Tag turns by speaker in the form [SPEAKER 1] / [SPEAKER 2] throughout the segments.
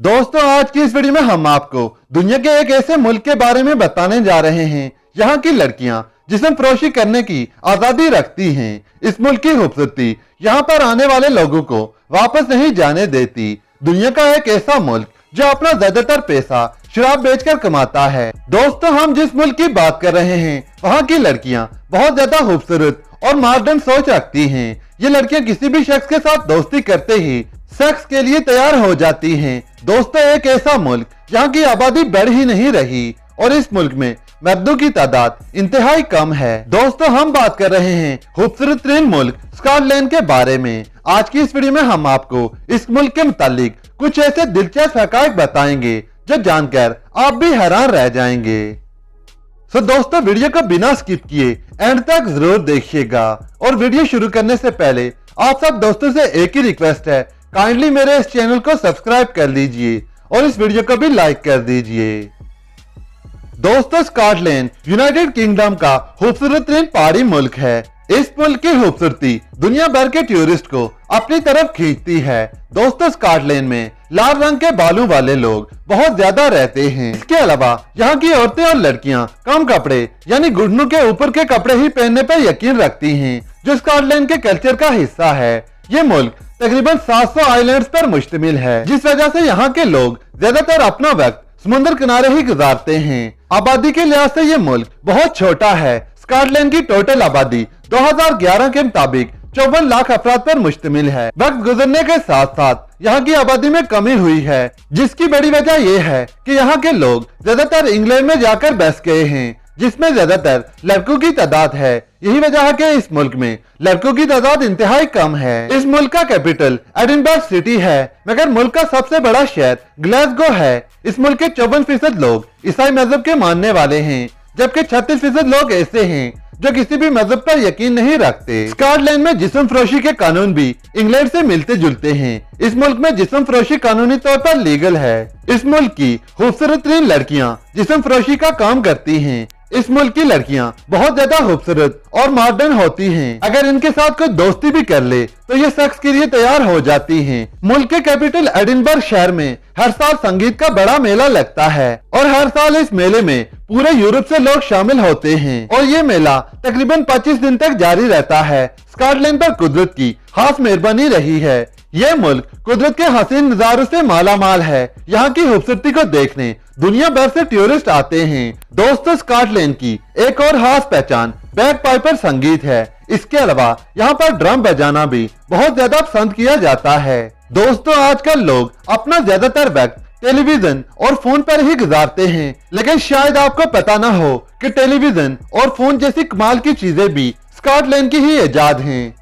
[SPEAKER 1] दोस्तों, आज की इस वीडियो में हम आपको दुनिया के एक ऐसे मुल्क के बारे में बताने जा रहे हैं यहाँ की लड़कियां जिस्म फरोशी करने की आजादी रखती हैं। इस मुल्क की खूबसूरती यहाँ पर आने वाले लोगों को वापस नहीं जाने देती। दुनिया का एक ऐसा मुल्क जो अपना ज्यादातर पैसा शराब बेचकर कमाता है। दोस्तों, हम जिस मुल्क की बात कर रहे हैं वहाँ की लड़कियां बहुत ज्यादा खूबसूरत और मॉडर्न सोच रखती हैं। ये लड़कियां किसी भी शख्स के साथ दोस्ती करते ही सेक्स के लिए तैयार हो जाती हैं। दोस्तों, एक ऐसा मुल्क जहाँ की आबादी बढ़ ही नहीं रही और इस मुल्क में मर्दों की तादाद इंतहाई कम है। दोस्तों, हम बात कर रहे हैं खूबसूरत तरीन मुल्क स्कॉटलैंड के बारे में। आज की इस वीडियो में हम आपको इस मुल्क के मुतालिक कुछ ऐसे दिलचस्प हकायक बताएंगे जो जानकर आप भी हैरान रह जाएंगे। दोस्तों, वीडियो को बिना स्किप किए एंड तक जरूर देखिएगा। और वीडियो शुरू करने से पहले आप सब दोस्तों से एक ही रिक्वेस्ट है, काइंडली मेरे इस चैनल को सब्सक्राइब कर लीजिए और इस वीडियो को भी लाइक कर दीजिए। दोस्तों, स्कॉटलैंड यूनाइटेड किंगडम का खूबसूरत तरीन पहाड़ी मुल्क है। इस मुल्क की खूबसूरती दुनिया भर के टूरिस्ट को अपनी तरफ खींचती है। दोस्तों, स्कॉटलैंड में लाल रंग के बालों वाले लोग बहुत ज्यादा रहते हैं। इसके अलावा यहाँ की औरतें और लड़कियाँ कम कपड़े यानी घुटनों के ऊपर के कपड़े ही पहनने पर यकीन रखती हैं, जो स्कॉटलैंड के कल्चर का हिस्सा है। ये मुल्क तकरीबन 700 आइलैंड्स पर मुश्तमिल है, जिस वजह से यहाँ के लोग ज्यादातर अपना वक्त समुद्र किनारे ही गुजारते हैं। आबादी के लिहाज से ये मुल्क बहुत छोटा है। स्कॉटलैंड की टोटल आबादी 2011 के मुताबिक 54 लाख अफराद पर मुश्तमिल है। वक्त गुजरने के साथ साथ यहाँ की आबादी में कमी हुई है, जिसकी बड़ी वजह यह है कि यहाँ के लोग ज्यादातर इंग्लैंड में जाकर बस गए हैं, जिसमें ज्यादातर लड़कों की तादाद है। यही वजह है कि इस मुल्क में लड़कों की तादाद इंतहाई कम है। इस मुल्क का कैपिटल एडिनबर्ग सिटी है, मगर मुल्क का सबसे बड़ा शहर ग्लासगो है। इस मुल्क के 54% लोग ईसाई मजहब के मानने वाले हैं, जबकि 36% लोग ऐसे हैं जो किसी भी मजहब पर यकीन नहीं रखते। स्कॉटलैंड में जिस्म फरोशी के कानून भी इंग्लैंड से मिलते जुलते हैं। इस मुल्क में जिस्म फरोशी कानूनी तौर पर लीगल है। इस मुल्क की खूबसूरत तरीन लड़कियां जिस्म फरोशी का काम करती हैं। इस मुल्क की लड़कियां बहुत ज्यादा खूबसूरत और मॉडर्न होती हैं। अगर इनके साथ कोई दोस्ती भी कर ले तो ये सेक्स के लिए तैयार हो जाती हैं। मुल्क के कैपिटल एडिनबर्ग शहर में हर साल संगीत का बड़ा मेला लगता है और हर साल इस मेले में पूरे यूरोप से लोग शामिल होते हैं और ये मेला तकरीबन 25 दिन तक जारी रहता है। स्कॉटलैंड पर कुदरत की खास मेहरबानी रही है। यह मुल्क कुदरत के हसीन नजारों से मालामाल है। यहाँ की खूबसूरती को देखने दुनिया भर से टूरिस्ट आते हैं। दोस्तों, स्कॉटलैंड की एक और खास पहचान बैगपाइपर संगीत है। इसके अलावा यहाँ पर ड्रम बजाना भी बहुत ज्यादा पसंद किया जाता है। दोस्तों, आजकल लोग अपना ज्यादातर वक्त टेलीविजन और फोन पर ही गुजारते हैं, लेकिन शायद आपको पता ना हो कि टेलीविजन और फोन जैसी कमाल की चीजें भी स्कॉटलैंड की ही इजाद हैं।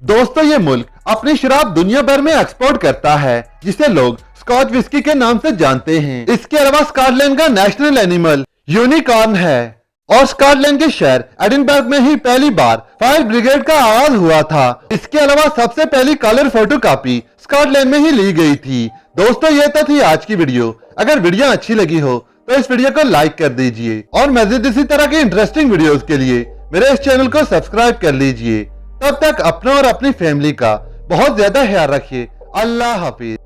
[SPEAKER 1] दोस्तों, ये मुल्क अपनी शराब दुनिया भर में एक्सपोर्ट करता है, जिसे लोग स्कॉच विस्की के नाम से जानते हैं। इसके अलावा स्कॉटलैंड का नेशनल एनिमल यूनिकॉर्न है और स्कॉटलैंड के शहर एडिनबर्ग में ही पहली बार फायर ब्रिगेड का आगाज हुआ था। इसके अलावा सबसे पहली कलर फोटो कॉपी स्कॉटलैंड में ही ली गई थी। दोस्तों, ये तो थी आज की वीडियो। अगर वीडियो अच्छी लगी हो तो इस वीडियो को लाइक कर दीजिए और मजीद इसी तरह की इंटरेस्टिंग वीडियोस के लिए मेरे इस चैनल को सब्सक्राइब कर लीजिए। तब तक अपना और अपनी फैमिली का बहुत ज्यादा ख्याल रखिए। अल्लाह हाफिज।